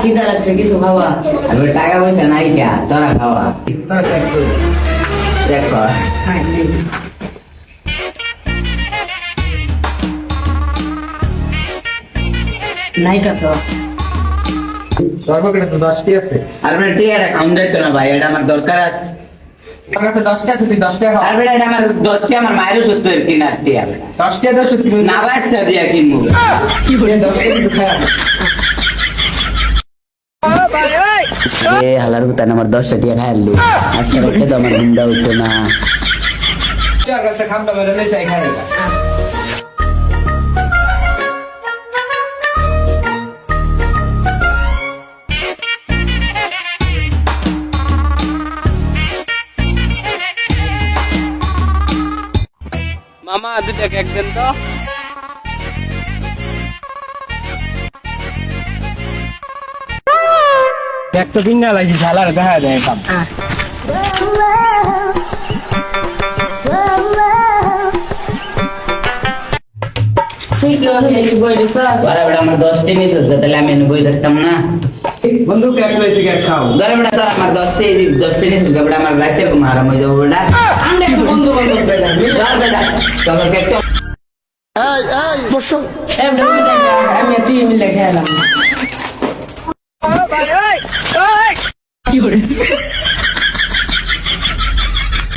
খিদা লাগছে কিছু খাওয়া। আমি টাকা পয়সা নাই কে তোরা খাওয়া চেক কর নাই কাতো সর্বকেটে তো 10টি আছে। আর বেটা টিয়াটা খাউন যাইতো না ভাই, এটা আমার দরকার আছে। তোর কাছে 10টা আছে, তুই 10 টাকা আর বেটা এটা আমার 10টি আমার মায়েরও সত্য কিনার টিয়া বেটা 10 টাকা দাও সত্যি না বাসটা দিয়া কিনবো কি করে 10 টাকা কিছু খায় এ হালার ভুতান আমার 10টা টিয়া খাইলু আজকে রাতে তো আমার গুন্ডা উঠতো না। তোর কাছে খামটা বেরে নেই চাই খায় মামা দুটা কেক দেন তো। এক তো কিনা লাগি ঝালার দেখা যায় কাম তুই কি ওকে বই দিছ? আরে বেটা আমার 10টি নিছ তাহলে আমি এনে বই দেখতাম না। বন্ধু কেক লইছি কেক খাও ধরে বেটা তোর আমার 10টি নিছ বেটা আমার রাতে ঘুম হারাম হয়ে যাবো বেটা। আমরা একটু বন্ধু বান্ধব বেটা ধর বেটা তোর কেক তো এমনি বুঝে আমি তুই মিলে খেলাম। কি করে